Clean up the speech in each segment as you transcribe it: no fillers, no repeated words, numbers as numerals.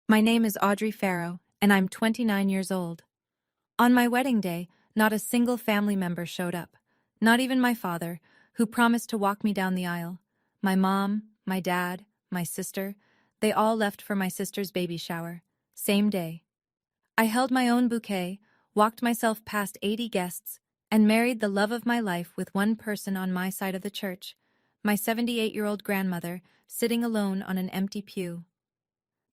My name is Audrey Farrow, and I'm 29 years old. On my wedding day, not a single family member showed up. Not even my father, who promised to walk me down the aisle. My mom, my dad, my sister, they all left for my sister's baby shower. Same day. I held my own bouquet, walked myself past 80 guests, and married the love of my life with one person on my side of the church, my 78-year-old grandmother, sitting alone on an empty pew.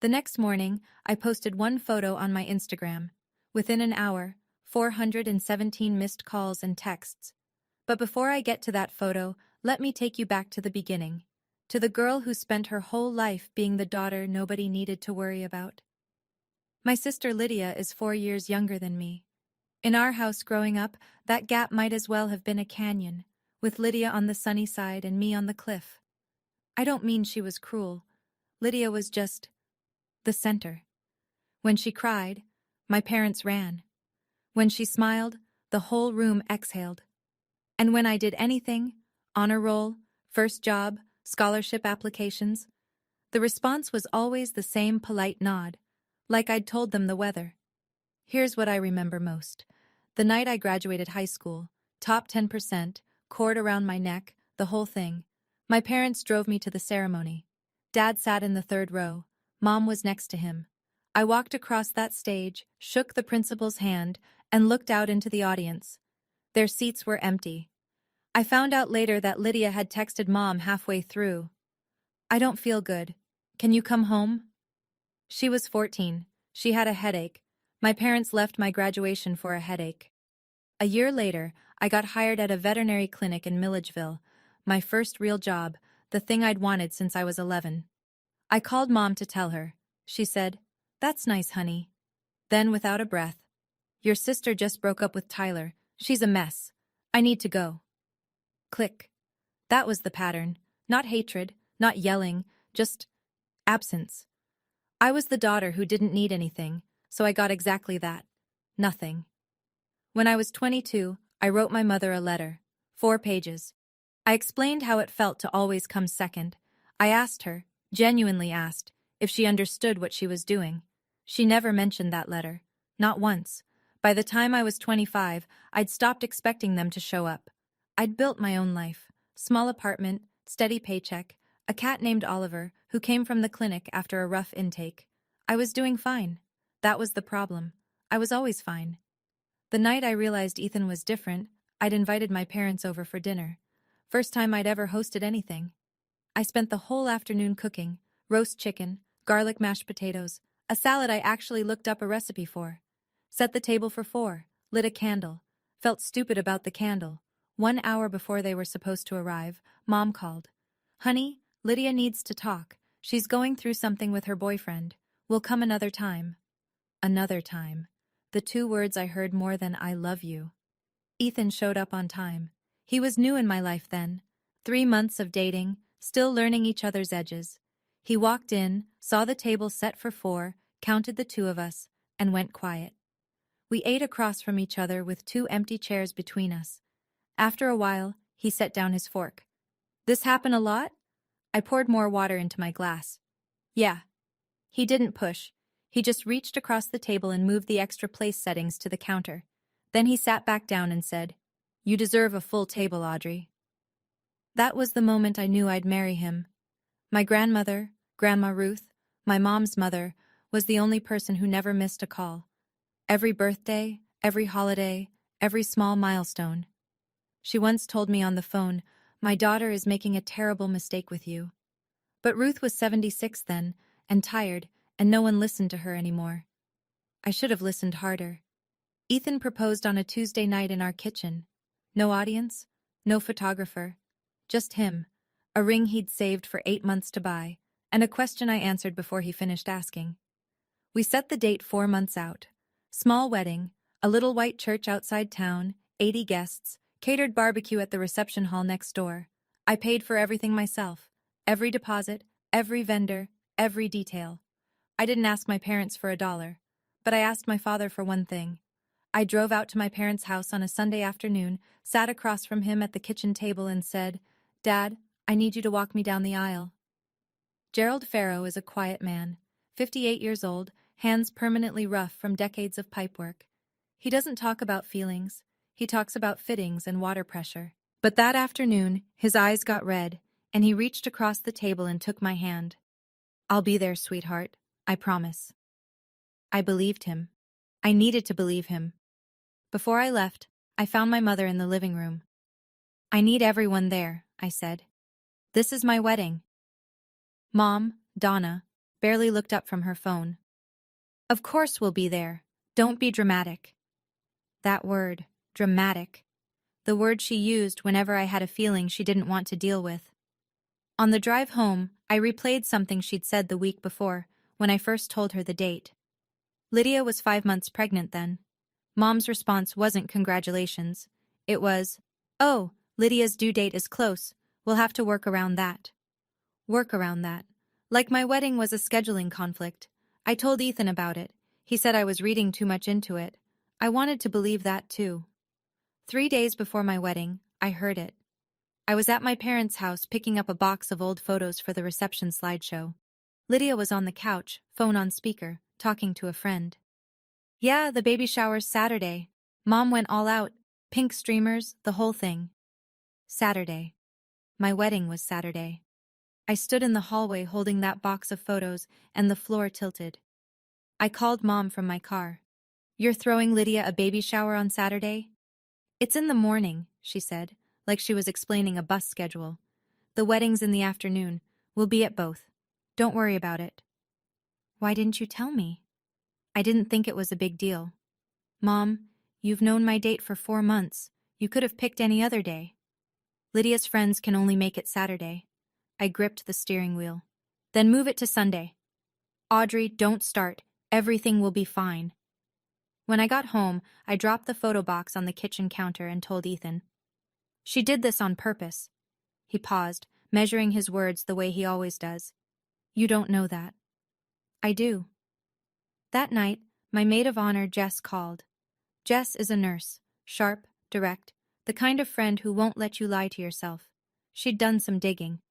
The next morning, I posted one photo on my Instagram. Within an hour, 417 missed calls and texts. But before I get to that photo, let me take you back to the beginning. To the girl who spent her whole life being the daughter nobody needed to worry about. My sister Lydia is 4 years younger than me. In our house growing up, that gap might as well have been a canyon, with Lydia on the sunny side and me on the cliff. I don't mean she was cruel. Lydia was just the center. When she cried, my parents ran. When she smiled, the whole room exhaled. And when I did anything, honor roll, first job, scholarship applications, the response was always the same polite nod, like I'd told them the weather. Here's what I remember most. The night I graduated high school, top 10%, cord around my neck, the whole thing. My parents drove me to the ceremony. Dad sat in the third row. Mom was next to him. I walked across that stage, shook the principal's hand, and looked out into the audience. Their seats were empty. I found out later that Lydia had texted Mom halfway through. "I don't feel good. Can you come home?" She was 14. She had a headache. My parents left my graduation for a headache. A year later, I got hired at a veterinary clinic in Milledgeville, my first real job, the thing I'd wanted since I was 11. I called Mom to tell her. She said, "That's nice, honey." Then, without a breath, "Your sister just broke up with Tyler. She's a mess. I need to go." Click. That was the pattern. Not hatred, not yelling, just absence. I was the daughter who didn't need anything, so I got exactly that. Nothing. When I was 22, I wrote my mother a letter. 4 pages. I explained how it felt to always come second. I asked her, genuinely asked, if she understood what she was doing. She never mentioned that letter. Not once. By the time I was 25, I'd stopped expecting them to show up. I'd built my own life. Small apartment, steady paycheck, a cat named Oliver, who came from the clinic after a rough intake. I was doing fine. That was the problem. I was always fine. The night I realized Ethan was different, I'd invited my parents over for dinner. First time I'd ever hosted anything. I spent the whole afternoon cooking, roast chicken, garlic mashed potatoes, a salad I actually looked up a recipe for. Set the table for 4, lit a candle, felt stupid about the candle. 1 hour before they were supposed to arrive, Mom called. "Honey, Lydia needs to talk. She's going through something with her boyfriend. We'll come another time." Another time. The 2 words I heard more than "I love you." Ethan showed up on time. He was new in my life then. 3 months of dating, still learning each other's edges. He walked in, saw the table set for 4, counted the 2 of us, and went quiet. We ate across from each other with 2 empty chairs between us. After a while, he set down his fork. "This happen a lot?" I poured more water into my glass. "Yeah." He didn't push. He just reached across the table and moved the extra place settings to the counter. Then he sat back down and said, "You deserve a full table, Audrey." That was the moment I knew I'd marry him. My grandmother, Grandma Ruth, my mom's mother, was the only person who never missed a call. Every birthday, every holiday, every small milestone. She once told me on the phone, "My daughter is making a terrible mistake with you." But Ruth was 76 then, and tired, and no one listened to her anymore. I should have listened harder. Ethan proposed on a Tuesday night in our kitchen. No audience, no photographer. Just him, a ring he'd saved for 8 months to buy, and a question I answered before he finished asking. We set the date 4 months out. Small wedding, a little white church outside town, 80 guests, catered barbecue at the reception hall next door. I paid for everything myself. Every deposit, every vendor, every detail. I didn't ask my parents for $1, but I asked my father for one thing. I drove out to my parents' house on a Sunday afternoon, sat across from him at the kitchen table and said, "Dad, I need you to walk me down the aisle." Gerald Farrow is a quiet man, 58 years old, hands permanently rough from decades of pipework. He doesn't talk about feelings, he talks about fittings and water pressure. But that afternoon, his eyes got red, and he reached across the table and took my hand. "I'll be there, sweetheart, I promise." I believed him. I needed to believe him. Before I left, I found my mother in the living room. "I need everyone there," I said. "This is my wedding." Mom, Donna, barely looked up from her phone. "Of course we'll be there. Don't be dramatic." That word, dramatic. The word she used whenever I had a feeling she didn't want to deal with. On the drive home, I replayed something she'd said the week before, when I first told her the date. Lydia was 5 months pregnant then. Mom's response wasn't congratulations. It was, "Oh, Lydia's due date is close. We'll have to work around that." Work around that. Like my wedding was a scheduling conflict. I told Ethan about it. He said I was reading too much into it. I wanted to believe that too. 3 days before my wedding, I heard it. I was at my parents' house picking up a box of old photos for the reception slideshow. Lydia was on the couch, phone on speaker, talking to a friend. "Yeah, the baby shower's Saturday. Mom went all out, pink streamers, the whole thing." Saturday. My wedding was Saturday. I stood in the hallway holding that box of photos, and the floor tilted. I called Mom from my car. "You're throwing Lydia a baby shower on Saturday?" "It's in the morning," she said, like she was explaining a bus schedule. "The wedding's in the afternoon. We'll be at both. Don't worry about it." "Why didn't you tell me?" "I didn't think it was a big deal." "Mom, you've known my date for 4 months. You could have picked any other day." "Lydia's friends can only make it Saturday." I gripped the steering wheel. "Then move it to Sunday." "Audrey, don't start. Everything will be fine." When I got home, I dropped the photo box on the kitchen counter and told Ethan. "She did this on purpose." He paused, measuring his words the way he always does. "You don't know that." "I do." That night, my maid of honor, Jess, called. Jess is a nurse, sharp, direct, the kind of friend who won't let you lie to yourself. She'd done some digging.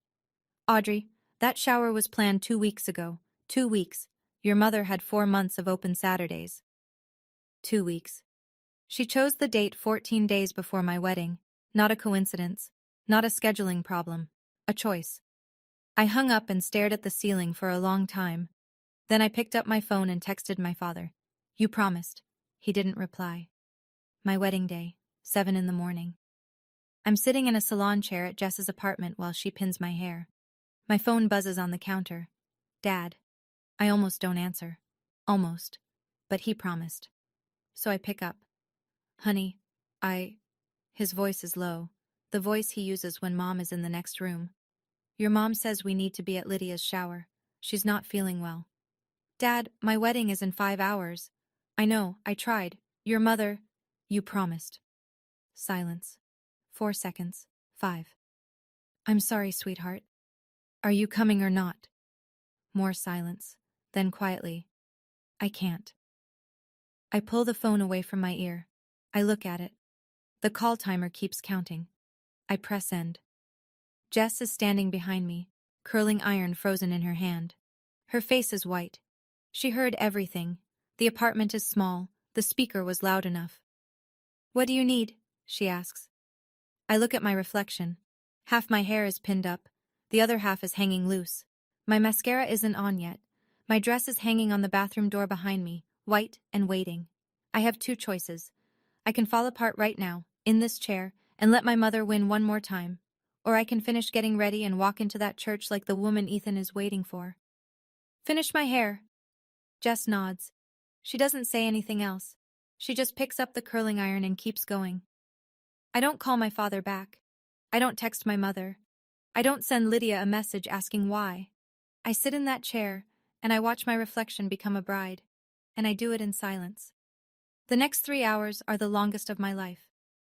"Audrey, that shower was planned 2 weeks ago. 2 weeks. Your mother had 4 months of open Saturdays." 2 weeks. She chose the date 14 days before my wedding. Not a coincidence. Not a scheduling problem. A choice. I hung up and stared at the ceiling for a long time. Then I picked up my phone and texted my father. "You promised." He didn't reply. My wedding day, 7 in the morning. I'm sitting in a salon chair at Jess's apartment while she pins my hair. My phone buzzes on the counter. "Dad." I almost don't answer. Almost. But he promised. So I pick up. "Honey, His voice is low, the voice he uses when Mom is in the next room. "Your mom says we need to be at Lydia's shower. She's not feeling well." "Dad, my wedding is in 5 hours. "I know, I tried. Your mother—" "You promised." Silence. 4 seconds. 5. "I'm sorry, sweetheart. Are you coming or not?" More silence. Then quietly, "I can't." I pull the phone away from my ear. I look at it. The call timer keeps counting. I press end. Jess is standing behind me, curling iron frozen in her hand. Her face is white. She heard everything. The apartment is small. The speaker was loud enough. "What do you need?" she asks. I look at my reflection. Half my hair is pinned up. The other half is hanging loose. My mascara isn't on yet. My dress is hanging on the bathroom door behind me, white and waiting. I have 2 choices. I can fall apart right now, in this chair, and let my mother win one more time. Or I can finish getting ready and walk into that church like the woman Ethan is waiting for. "Finish my hair." Jess nods. She doesn't say anything else. She just picks up the curling iron and keeps going. I don't call my father back. I don't text my mother. I don't send Lydia a message asking why. I sit in that chair, and I watch my reflection become a bride. And I do it in silence. The next 3 hours are the longest of my life.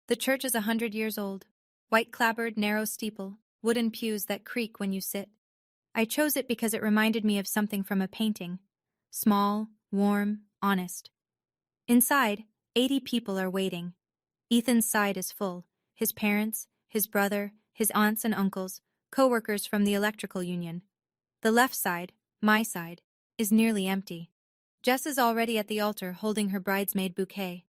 The church is 100 years old. White-clapboard, narrow steeple, wooden pews that creak when you sit. I chose it because it reminded me of something from a painting. Small, warm, honest. Inside, 80 people are waiting. Ethan's side is full. His parents, his brother, his aunts and uncles, co-workers from the electrical union. The left side, my side, is nearly empty. Jess is already at the altar holding her bridesmaid bouquet.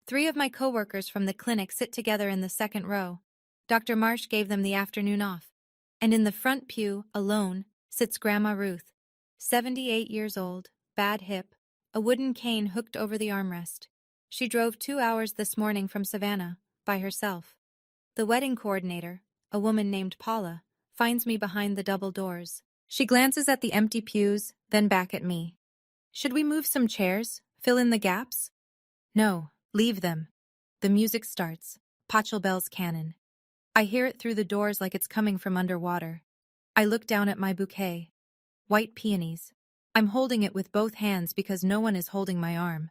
3 of my coworkers from the clinic sit together in the second row. Dr. Marsh gave them the afternoon off. And in the front pew, alone, sits Grandma Ruth, 78 years old, bad hip, a wooden cane hooked over the armrest. She drove 2 hours this morning from Savannah, by herself. The wedding coordinator, a woman named Paula, finds me behind the double doors. She glances at the empty pews, then back at me. Should we move some chairs? Fill in the gaps? No, leave them. The music starts. Pachelbel's canon. I hear it through the doors like it's coming from underwater. I look down at my bouquet. White peonies. I'm holding it with both hands because no one is holding my arm.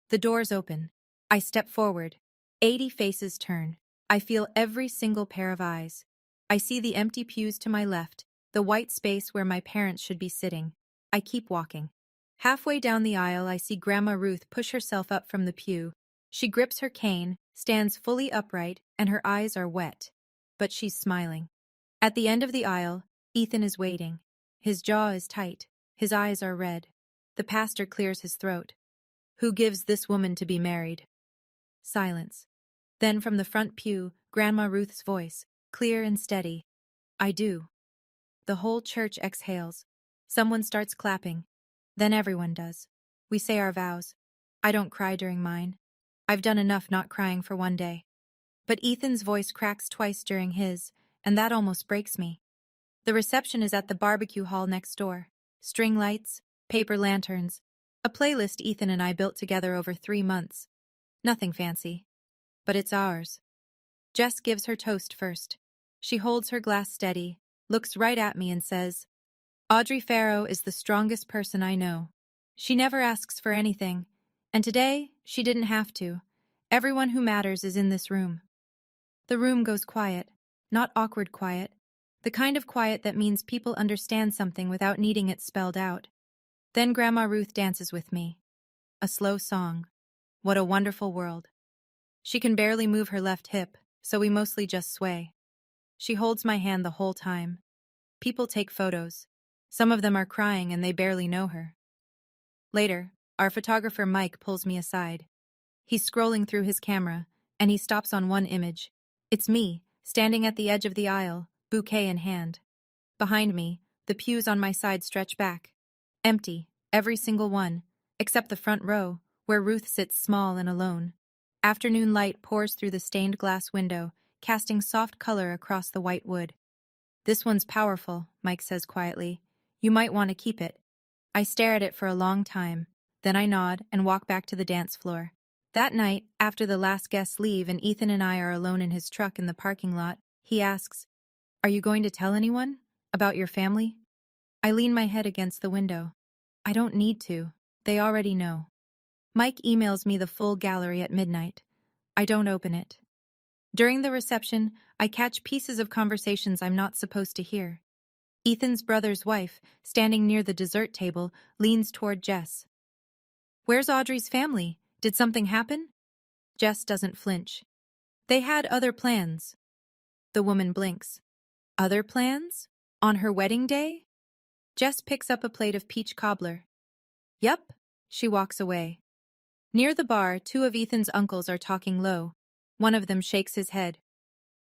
The doors open. I step forward. 80 faces turn. I feel every single pair of eyes. I see the empty pews to my left, the white space where my parents should be sitting. I keep walking. Halfway down the aisle, I see Grandma Ruth push herself up from the pew. She grips her cane, stands fully upright, and her eyes are wet. But she's smiling. At the end of the aisle, Ethan is waiting. His jaw is tight. His eyes are red. The pastor clears his throat. Who gives this woman to be married? Silence. Then from the front pew, Grandma Ruth's voice, clear and steady. I do. The whole church exhales. Someone starts clapping. Then everyone does. We say our vows. I don't cry during mine. I've done enough not crying for one day. But Ethan's voice cracks twice during his, and that almost breaks me. The reception is at the barbecue hall next door. String lights, paper lanterns, a playlist Ethan and I built together over 3 months. Nothing fancy. But it's ours. Jess gives her toast first. She holds her glass steady, looks right at me and says, Audrey Farrow is the strongest person I know. She never asks for anything, and today she didn't have to. Everyone who matters is in this room. The room goes quiet, not awkward quiet, the kind of quiet that means people understand something without needing it spelled out. Then Grandma Ruth dances with me. A slow song. What a wonderful world. She can barely move her left hip, so we mostly just sway. She holds my hand the whole time. People take photos. Some of them are crying and they barely know her. Later, our photographer Mike pulls me aside. He's scrolling through his camera, and he stops on one image. It's me, standing at the edge of the aisle, bouquet in hand. Behind me, the pews on my side stretch back. Empty, every single one, except the front row, where Ruth sits small and alone. Afternoon light pours through the stained glass window, casting soft color across the white wood. This one's powerful, Mike says quietly. You might want to keep it. I stare at it for a long time. Then I nod and walk back to the dance floor. That night, after the last guests leave and Ethan and I are alone in his truck in the parking lot, he asks, Are you going to tell anyone? About your family? I lean my head against the window. I don't need to. They already know. Mike emails me the full gallery at midnight. I don't open it. During the reception, I catch pieces of conversations I'm not supposed to hear. Ethan's brother's wife, standing near the dessert table, leans toward Jess. Where's Audrey's family? Did something happen? Jess doesn't flinch. They had other plans. The woman blinks. Other plans? On her wedding day? Jess picks up a plate of peach cobbler. Yup. She walks away. Near the bar, 2 of Ethan's uncles are talking low. One of them shakes his head.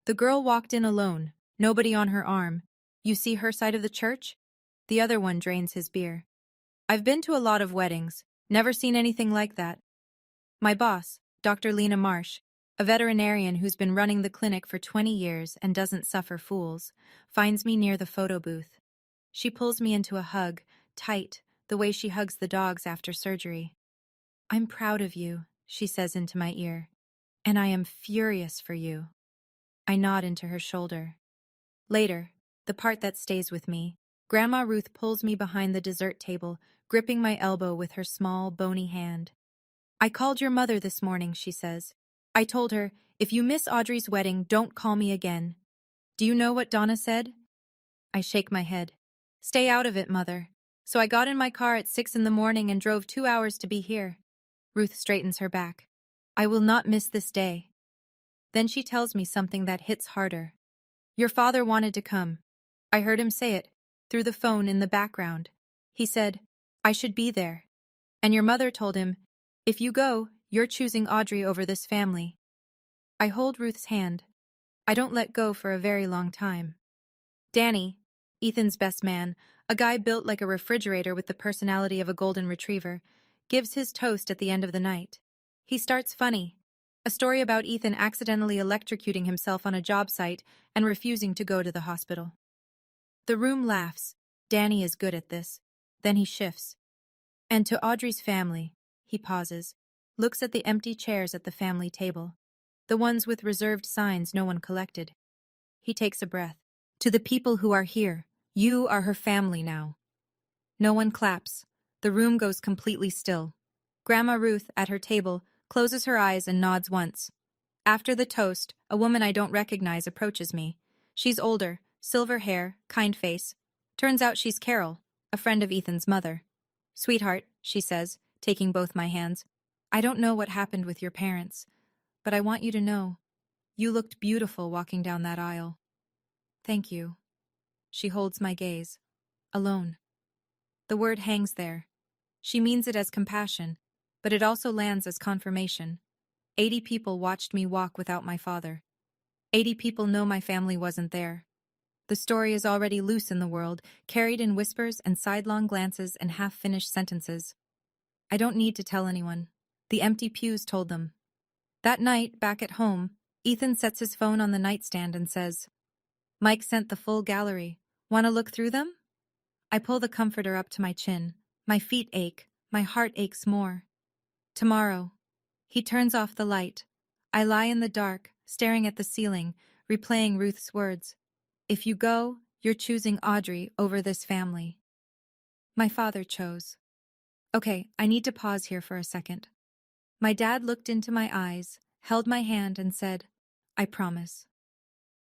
The girl walked in alone, nobody on her arm. You see her side of the church? The other one drains his beer. I've been to a lot of weddings, never seen anything like that. My boss, Dr. Lena Marsh, a veterinarian who's been running the clinic for 20 years and doesn't suffer fools, finds me near the photo booth. She pulls me into a hug, tight, the way she hugs the dogs after surgery. I'm proud of you, she says into my ear, and I am furious for you. I nod into her shoulder. Later, the part that stays with me, Grandma Ruth pulls me behind the dessert table, gripping my elbow with her small, bony hand. I called your mother this morning, she says. I told her, if you miss Audrey's wedding, don't call me again. Do you know what Donna said? I shake my head. Stay out of it, Mother. So I got in my car at 6 in the morning and drove 2 hours to be here. Ruth straightens her back. I will not miss this day. Then she tells me something that hits harder. Your father wanted to come. I heard him say it, through the phone in the background. He said, I should be there. And your mother told him, if you go, you're choosing Audrey over this family. I hold Ruth's hand. I don't let go for a very long time. Danny, Ethan's best man, a guy built like a refrigerator with the personality of a golden retriever, gives his toast at the end of the night. He starts funny. A story about Ethan accidentally electrocuting himself on a job site and refusing to go to the hospital. The room laughs. Danny is good at this. Then he shifts. And to Audrey's family, he pauses, looks at the empty chairs at the family table, the ones with reserved signs no one collected. He takes a breath. To the people who are here, you are her family now. No one claps. The room goes completely still. Grandma Ruth, at her table, closes her eyes and nods once. After the toast, a woman I don't recognize approaches me. She's older, silver hair, kind face. Turns out she's Carol, a friend of Ethan's mother. Sweetheart, she says, taking both my hands, I don't know what happened with your parents, but I want you to know. You looked beautiful walking down that aisle. Thank you. She holds my gaze. Alone. The word hangs there. She means it as compassion, but it also lands as confirmation. 80 people watched me walk without my father. 80 people know my family wasn't there. The story is already loose in the world, carried in whispers and sidelong glances and half-finished sentences. I don't need to tell anyone. The empty pews told them. That night, back at home, Ethan sets his phone on the nightstand and says, Mike sent the full gallery. Want to look through them? I pull the comforter up to my chin. My feet ache. My heart aches more. Tomorrow. He turns off the light. I lie in the dark, staring at the ceiling, replaying Ruth's words. If you go, you're choosing Audrey over this family. My father chose. Okay, I need to pause here for a second. My dad looked into my eyes, held my hand and said, I promise.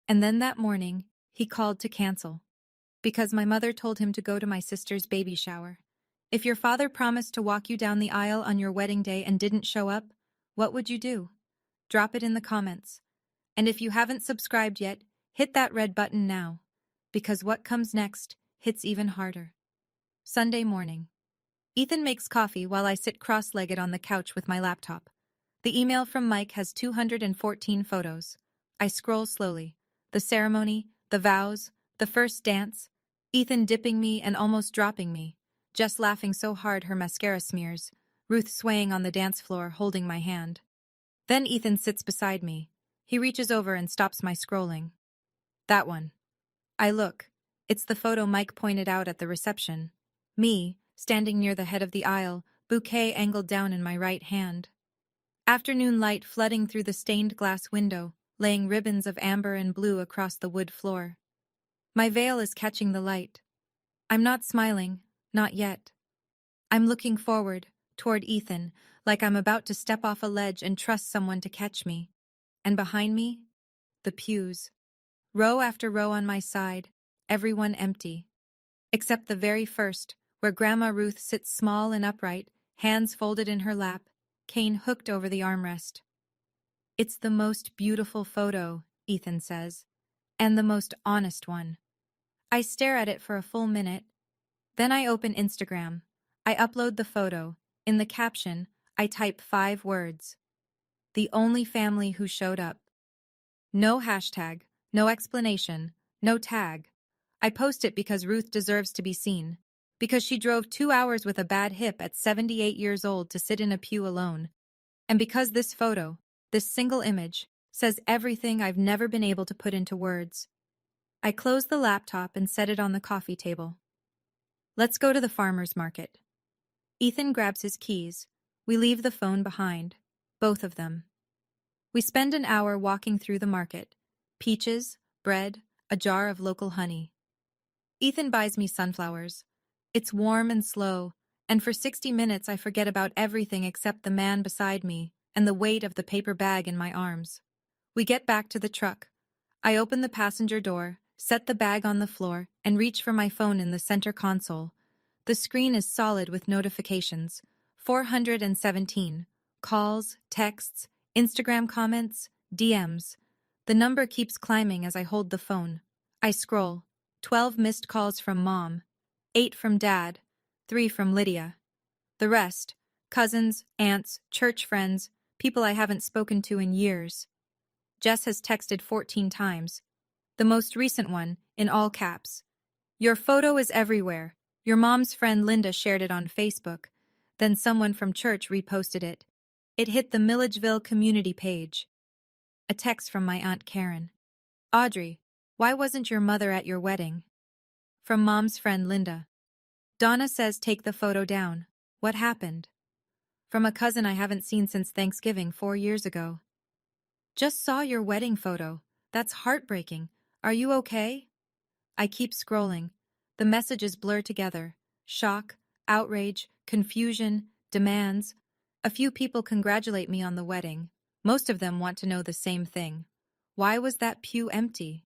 And then that morning, he called to cancel. Because my mother told him to go to my sister's baby shower. If your father promised to walk you down the aisle on your wedding day and didn't show up, what would you do? Drop it in the comments. And if you haven't subscribed yet, hit that red button now. Because what comes next hits even harder. Sunday morning. Ethan makes coffee while I sit cross-legged on the couch with my laptop. The email from Mike has 214 photos. I scroll slowly. The ceremony, the vows, the first dance, Ethan dipping me and almost dropping me, Jess laughing so hard her mascara smears, Ruth swaying on the dance floor holding my hand. Then Ethan sits beside me. He reaches over and stops my scrolling. That one. I look. It's the photo Mike pointed out at the reception. Me, standing near the head of the aisle, bouquet angled down in my right hand. Afternoon light flooding through the stained glass window, laying ribbons of amber and blue across the wood floor. My veil is catching the light. I'm not smiling, not yet. I'm looking forward, toward Ethan, like I'm about to step off a ledge and trust someone to catch me. And behind me, the pews. Row after row on my side, everyone empty. Except the very first, where Grandma Ruth sits small and upright, hands folded in her lap, cane hooked over the armrest. It's the most beautiful photo, Ethan says, and the most honest one. I stare at it for a full minute. Then I open Instagram. I upload the photo. In the caption, I type 5 words. The only family who showed up. No hashtag, no explanation, no tag. I post it because Ruth deserves to be seen. Because she drove 2 hours with a bad hip at 78 years old to sit in a pew alone. And because this photo, this single image, says everything I've never been able to put into words. I close the laptop and set it on the coffee table. Let's go to the farmer's market. Ethan grabs his keys. We leave the phone behind, both of them. We spend an hour walking through the market. Peaches, bread, a jar of local honey. Ethan buys me sunflowers. It's warm and slow, and for 60 minutes I forget about everything except the man beside me and the weight of the paper bag in my arms. We get back to the truck. I open the passenger door, set the bag on the floor, and reach for my phone in the center console. The screen is solid with notifications. 417. Calls, texts, Instagram comments, DMs. The number keeps climbing as I hold the phone. I scroll. 12 missed calls from Mom. 8 from Dad. 3 from Lydia. The rest, cousins, aunts, church friends, people I haven't spoken to in years. Jess has texted 14 times. The most recent one, in all caps. Your photo is everywhere. Your mom's friend Linda shared it on Facebook. Then someone from church reposted it. It hit the Milledgeville community page. A text from my Aunt Karen. Audrey, why wasn't your mother at your wedding? From mom's friend Linda. Donna says take the photo down. What happened? From a cousin I haven't seen since Thanksgiving 4 years ago. Just saw your wedding photo. That's heartbreaking. Are you okay? I keep scrolling. The messages blur together. Shock, outrage, confusion, demands. A few people congratulate me on the wedding. Most of them want to know the same thing. Why was that pew empty?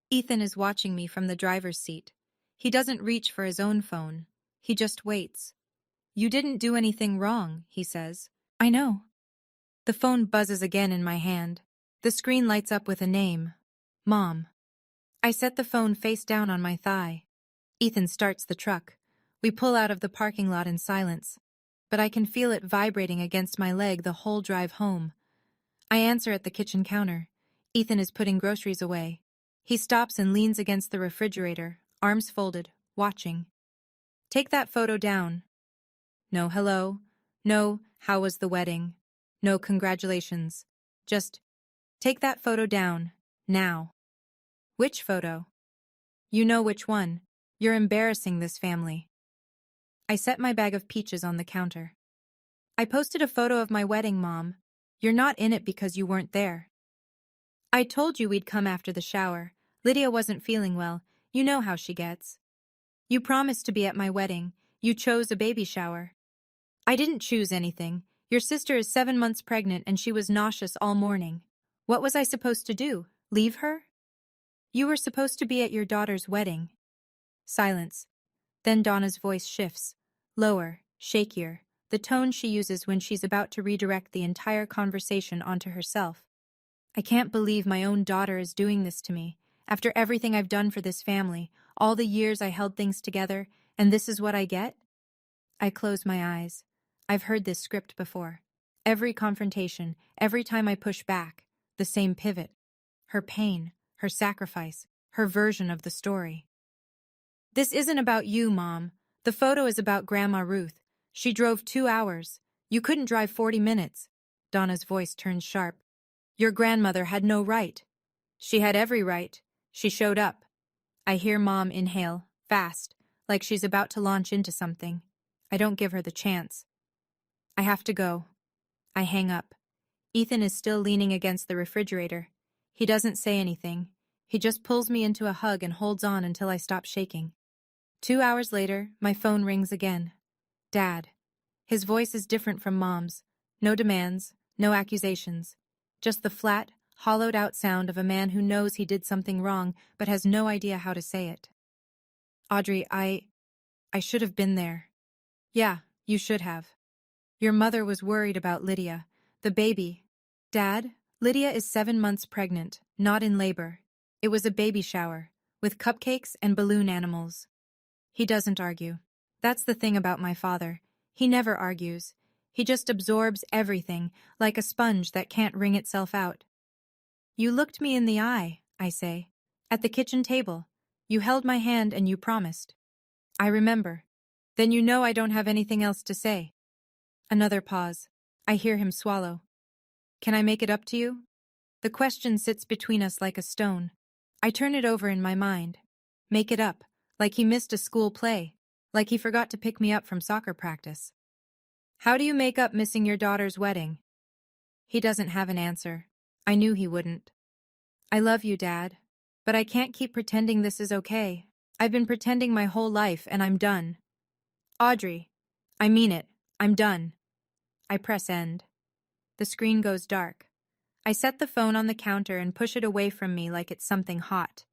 Ethan is watching me from the driver's seat. He doesn't reach for his own phone. He just waits. You didn't do anything wrong, he says. I know. The phone buzzes again in my hand. The screen lights up with a name. Mom. I set the phone face down on my thigh. Ethan starts the truck. We pull out of the parking lot in silence, but I can feel it vibrating against my leg the whole drive home. I answer at the kitchen counter. Ethan is putting groceries away. He stops and leans against the refrigerator, arms folded, watching. Take that photo down. No hello. No, how was the wedding? No congratulations. Just, take that photo down, now. Which photo? You know which one. You're embarrassing this family. I set my bag of peaches on the counter. I posted a photo of my wedding, Mom. You're not in it because you weren't there. I told you we'd come after the shower. Lydia wasn't feeling well. You know how she gets. You promised to be at my wedding. You chose a baby shower. I didn't choose anything. Your sister is 7 months pregnant and she was nauseous all morning. What was I supposed to do? Leave her? You were supposed to be at your daughter's wedding. Silence. Then Donna's voice shifts. Lower, shakier, the tone she uses when she's about to redirect the entire conversation onto herself. I can't believe my own daughter is doing this to me. After everything I've done for this family, all the years I held things together, and this is what I get? I close my eyes. I've heard this script before. Every confrontation, every time I push back, the same pivot. Her pain, her sacrifice, her version of the story. This isn't about you, Mom. The photo is about Grandma Ruth. She drove 2 hours. You couldn't drive 40 minutes. Donna's voice turns sharp. Your grandmother had no right. She had every right. She showed up. I hear Mom inhale, fast, like she's about to launch into something. I don't give her the chance. I have to go. I hang up. Ethan is still leaning against the refrigerator. He doesn't say anything. He just pulls me into a hug and holds on until I stop shaking. 2 hours later, my phone rings again. Dad. His voice is different from Mom's. No demands, no accusations. Just the flat, hollowed-out sound of a man who knows he did something wrong but has no idea how to say it. Audrey, I should have been there. Yeah, you should have. Your mother was worried about Lydia, the baby. Dad, Lydia is 7 months pregnant, not in labor. It was a baby shower, with cupcakes and balloon animals. He doesn't argue. That's the thing about my father. He never argues. He just absorbs everything, like a sponge that can't wring itself out. You looked me in the eye, I say. At the kitchen table. You held my hand and you promised. I remember. Then you know I don't have anything else to say. Another pause. I hear him swallow. Can I make it up to you? The question sits between us like a stone. I turn it over in my mind. Make it up, like he missed a school play, like he forgot to pick me up from soccer practice. How do you make up missing your daughter's wedding? He doesn't have an answer. I knew he wouldn't. I love you, Dad, but I can't keep pretending this is okay. I've been pretending my whole life and I'm done. Audrey, I mean it. I'm done. I press end. The screen goes dark. I set the phone on the counter and push it away from me like it's something hot.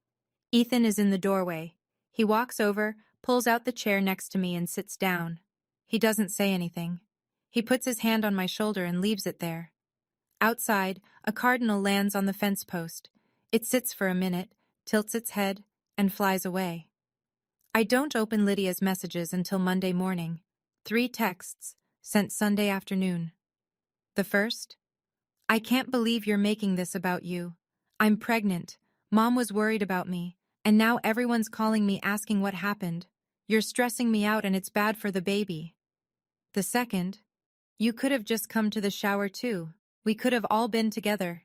Ethan is in the doorway. He walks over, pulls out the chair next to me and sits down. He doesn't say anything. He puts his hand on my shoulder and leaves it there. Outside, a cardinal lands on the fence post. It sits for a minute, tilts its head, and flies away. I don't open Lydia's messages until Monday morning. 3 texts, sent Sunday afternoon. The first? I can't believe you're making this about you. I'm pregnant. Mom was worried about me, and now everyone's calling me asking what happened. You're stressing me out and it's bad for the baby. The second? You could have just come to the shower too. We could have all been together.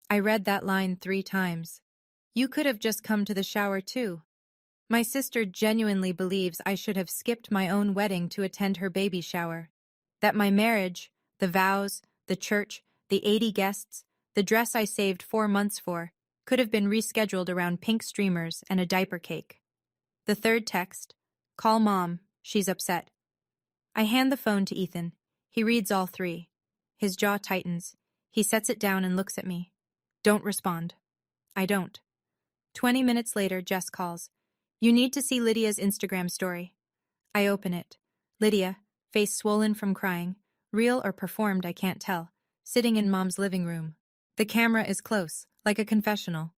I read that line 3 times. You could have just come to the shower too. My sister genuinely believes I should have skipped my own wedding to attend her baby shower. That my marriage, the vows, the church, the 80 guests, the dress I saved 4 months for, could have been rescheduled around pink streamers and a diaper cake. The third text, call Mom, she's upset. I hand the phone to Ethan. He reads all 3. His jaw tightens. He sets it down and looks at me. Don't respond. I don't. 20 minutes later, Jess calls. You need to see Lydia's Instagram story. I open it. Lydia, face swollen from crying, real or performed I can't tell, sitting in Mom's living room. The camera is close, like a confessional.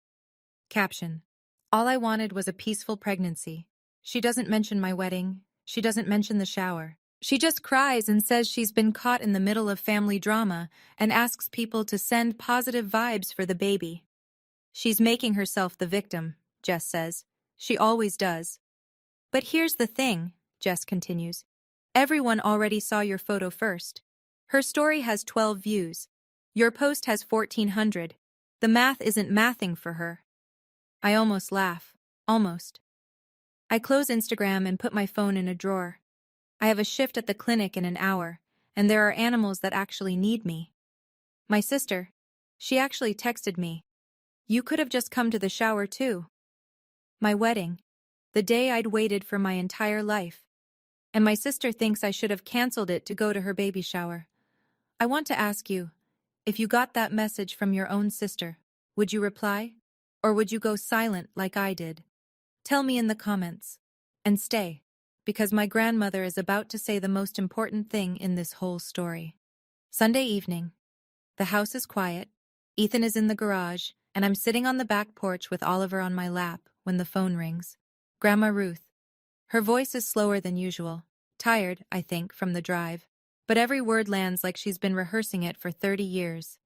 Caption. All I wanted was a peaceful pregnancy. She doesn't mention my wedding. She doesn't mention the shower. She just cries and says she's been caught in the middle of family drama and asks people to send positive vibes for the baby. She's making herself the victim, Jess says. She always does. But here's the thing, Jess continues. Everyone already saw your photo first. Her story has 12 views. Your post has 1,400. The math isn't mathing for her. I almost laugh. Almost. I close Instagram and put my phone in a drawer. I have a shift at the clinic in an hour, and there are animals that actually need me. My sister, she actually texted me. You could have just come to the shower too. My wedding, the day I'd waited for my entire life. And my sister thinks I should have canceled it to go to her baby shower. I want to ask you, if you got that message from your own sister, would you reply? Or would you go silent like I did? Tell me in the comments. And stay, because my grandmother is about to say the most important thing in this whole story. Sunday evening. The house is quiet. Ethan is in the garage, and I'm sitting on the back porch with Oliver on my lap when the phone rings. Grandma Ruth. Her voice is slower than usual, tired, I think, from the drive, but every word lands like she's been rehearsing it for 30 years.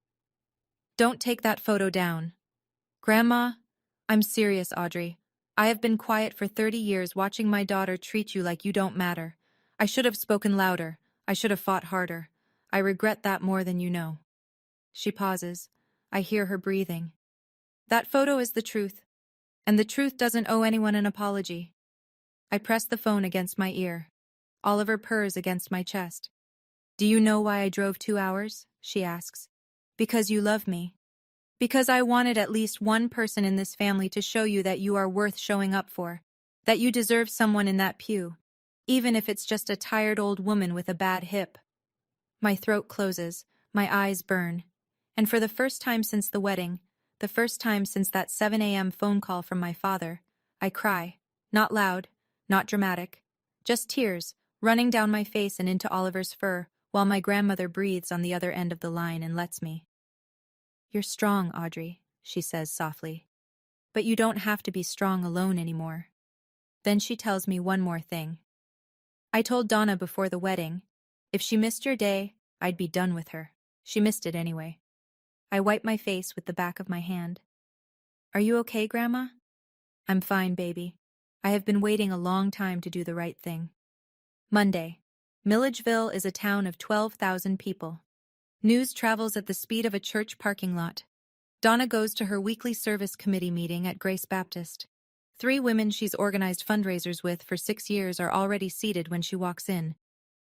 Don't take that photo down. Grandma, I'm serious, Audrey. I have been quiet for 30 years watching my daughter treat you like you don't matter. I should have spoken louder. I should have fought harder. I regret that more than you know. She pauses. I hear her breathing. That photo is the truth. And the truth doesn't owe anyone an apology. I press the phone against my ear. Oliver purrs against my chest. Do you know why I drove 2 hours? She asks. Because you love me. Because I wanted at least one person in this family to show you that you are worth showing up for. That you deserve someone in that pew. Even if it's just a tired old woman with a bad hip. My throat closes. My eyes burn. And for the first time since the wedding, the first time since that 7 a.m. phone call from my father, I cry. Not loud, not dramatic. Just tears, running down my face and into Oliver's fur, while my grandmother breathes on the other end of the line and lets me. You're strong, Audrey, she says softly. But you don't have to be strong alone anymore. Then she tells me one more thing. I told Donna before the wedding, if she missed your day, I'd be done with her. She missed it anyway. I wipe my face with the back of my hand. Are you okay, Grandma? I'm fine, baby. I have been waiting a long time to do the right thing. Monday. Milledgeville is a town of 12,000 people. News travels at the speed of a church parking lot. Donna goes to her weekly service committee meeting at Grace Baptist. 3 women she's organized fundraisers with for 6 years are already seated when she walks in.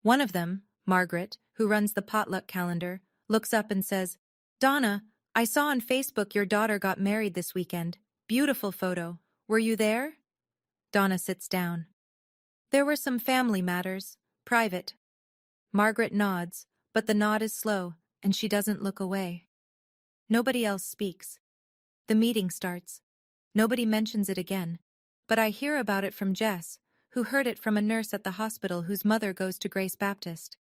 One of them, Margaret, who runs the potluck calendar, looks up and says, Donna, I saw on Facebook your daughter got married this weekend. Beautiful photo. Were you there? Donna sits down. There were some family matters, private. Margaret nods, but the nod is slow, and she doesn't look away. Nobody else speaks. The meeting starts. Nobody mentions it again, but I hear about it from Jess, who heard it from a nurse at the hospital whose mother goes to Grace Baptist.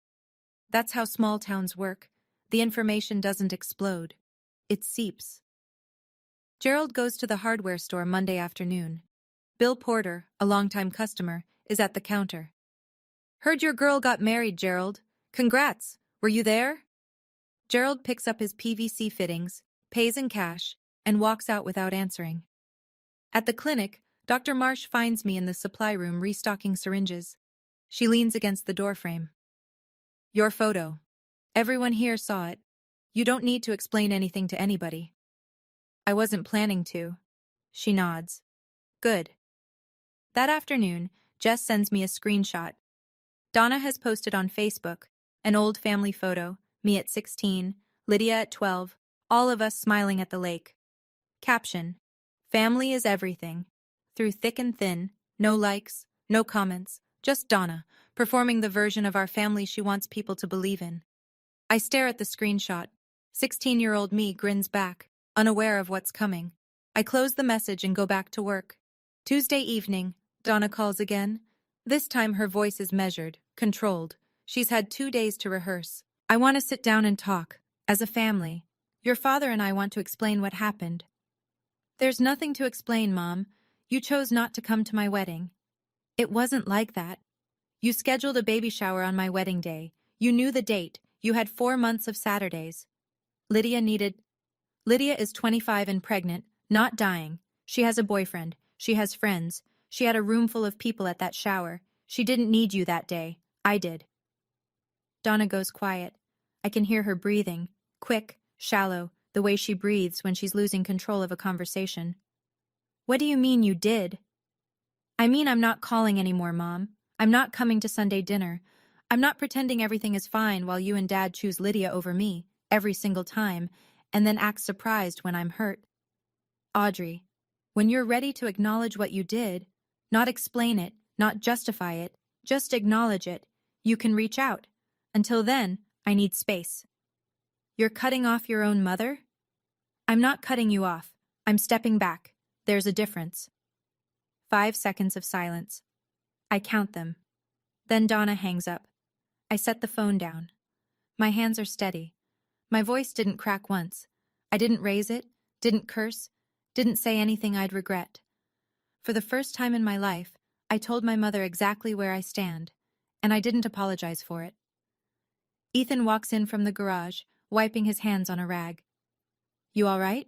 That's how small towns work. The information doesn't explode. It seeps. Gerald goes to the hardware store Monday afternoon. Bill Porter, a longtime customer, is at the counter. Heard your girl got married, Gerald. Congrats. Were you there? Gerald picks up his PVC fittings, pays in cash, and walks out without answering. At the clinic, Dr. Marsh finds me in the supply room restocking syringes. She leans against the doorframe. Your photo. Everyone here saw it. You don't need to explain anything to anybody. I wasn't planning to. She nods. Good. That afternoon, Jess sends me a screenshot. Donna has posted on Facebook an old family photo, me at 16, Lydia at 12, all of us smiling at the lake. Caption: Family is everything. Through thick and thin, no likes, no comments, just Donna, performing the version of our family she wants people to believe in. I stare at the screenshot. 16-year-old me grins back, unaware of what's coming. I close the message and go back to work. Tuesday evening, Donna calls again. This time her voice is measured, controlled. She's had 2 days to rehearse. I want to sit down and talk, as a family. Your father and I want to explain what happened. There's nothing to explain, Mom. You chose not to come to my wedding. It wasn't like that. You scheduled a baby shower on my wedding day. You knew the date. You had 4 months of Saturdays. Lydia is 25 and pregnant, not dying. She has a boyfriend. She has friends. She had a room full of people at that shower. She didn't need you that day. I did. Donna goes quiet. I can hear her breathing, quick, shallow, the way she breathes when she's losing control of a conversation. What do you mean you did? I mean I'm not calling anymore, Mom. I'm not coming to Sunday dinner. I'm not pretending everything is fine while you and Dad choose Lydia over me, every single time, and then act surprised when I'm hurt. Audrey, when you're ready to acknowledge what you did, not explain it, not justify it, just acknowledge it, you can reach out. Until then, I need space. You're cutting off your own mother? I'm not cutting you off. I'm stepping back. There's a difference. 5 seconds of silence. I count them. Then Donna hangs up. I set the phone down. My hands are steady. My voice didn't crack once. I didn't raise it, didn't curse, didn't say anything I'd regret. For the first time in my life, I told my mother exactly where I stand, and I didn't apologize for it. Ethan walks in from the garage, wiping his hands on a rag. You all right?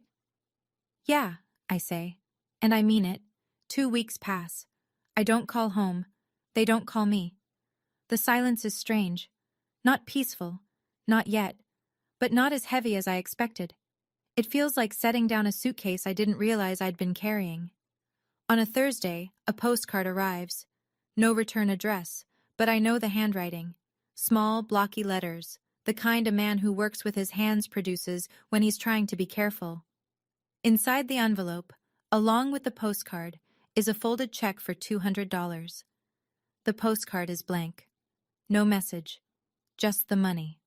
Yeah, I say, and I mean it. 2 weeks pass. I don't call home. They don't call me. The silence is strange. Not peaceful. Not yet. But not as heavy as I expected. It feels like setting down a suitcase I didn't realize I'd been carrying. On a Thursday, a postcard arrives. No return address, but I know the handwriting. Small, blocky letters, the kind a man who works with his hands produces when he's trying to be careful. Inside the envelope, along with the postcard, is a folded check for $200. The postcard is blank. No message. Just the money.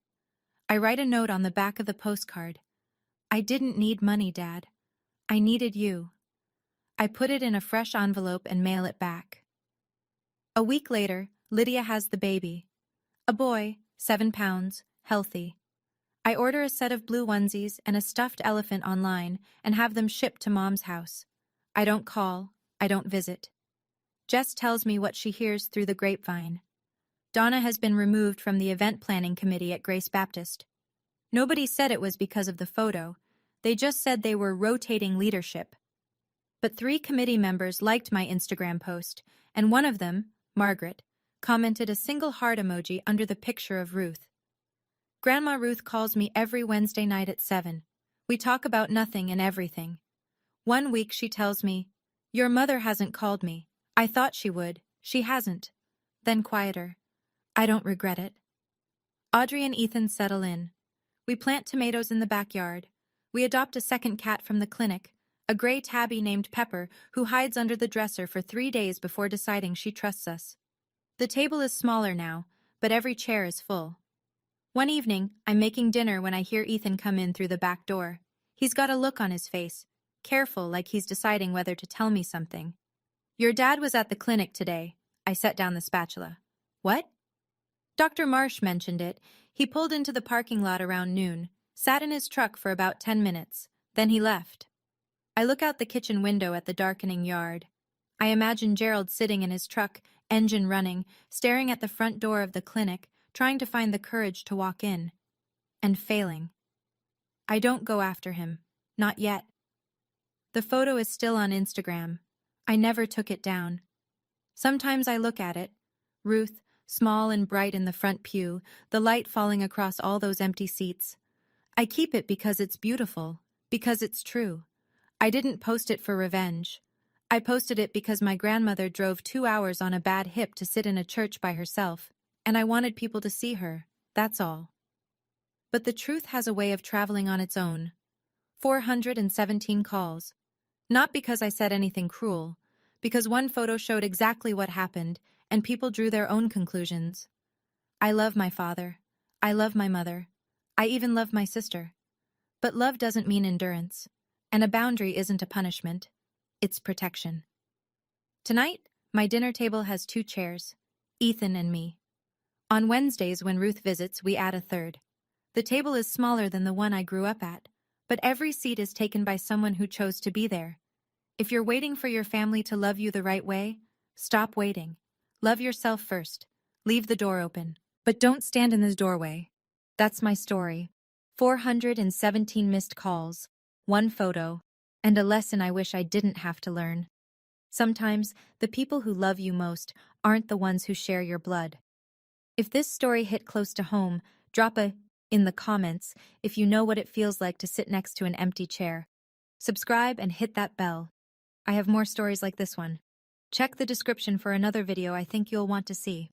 I write a note on the back of the postcard. I didn't need money, Dad. I needed you. I put it in a fresh envelope and mail it back. A week later, Lydia has the baby. A boy, 7 pounds, healthy. I order a set of blue onesies and a stuffed elephant online and have them shipped to Mom's house. I don't call. I don't visit. Jess tells me what she hears through the grapevine. Donna has been removed from the event planning committee at Grace Baptist. Nobody said it was because of the photo. They just said they were rotating leadership. But 3 committee members liked my Instagram post, and one of them, Margaret, commented a single heart emoji under the picture of Ruth. Grandma Ruth calls me every Wednesday night at 7. We talk about nothing and everything. One week she tells me, "Your mother hasn't called me. I thought she would. She hasn't." Then quieter. I don't regret it. Audrey and Ethan settle in. We plant tomatoes in the backyard. We adopt a second cat from the clinic, a gray tabby named Pepper who hides under the dresser for 3 days before deciding she trusts us. The table is smaller now, but every chair is full. One evening, I'm making dinner when I hear Ethan come in through the back door. He's got a look on his face, careful like he's deciding whether to tell me something. Your dad was at the clinic today. I set down the spatula. What? Dr. Marsh mentioned it. He pulled into the parking lot around noon, sat in his truck for about 10 minutes, then he left. I look out the kitchen window at the darkening yard. I imagine Gerald sitting in his truck, engine running, staring at the front door of the clinic, trying to find the courage to walk in. And failing. I don't go after him. Not yet. The photo is still on Instagram. I never took it down. Sometimes I look at it. Ruth, small and bright in the front pew, the light falling across all those empty seats. I keep it because it's beautiful, because it's true. I didn't post it for revenge. I posted it because my grandmother drove 2 hours on a bad hip to sit in a church by herself, and I wanted people to see her, that's all. But the truth has a way of traveling on its own. 417 calls. Not because I said anything cruel, because one photo showed exactly what happened, and people drew their own conclusions. I love my father. I love my mother. I even love my sister. But love doesn't mean endurance, and a boundary isn't a punishment. It's protection. Tonight, my dinner table has 2 chairs, Ethan and me. On Wednesdays when Ruth visits, we add a third. The table is smaller than the one I grew up at, but every seat is taken by someone who chose to be there. If you're waiting for your family to love you the right way, stop waiting. Love yourself first. Leave the door open. But don't stand in the doorway. That's my story. 417 missed calls, 1 photo, and a lesson I wish I didn't have to learn. Sometimes, the people who love you most aren't the ones who share your blood. If this story hit close to home, drop a in the comments if you know what it feels like to sit next to an empty chair. Subscribe and hit that bell. I have more stories like this one. Check the description for another video I think you'll want to see.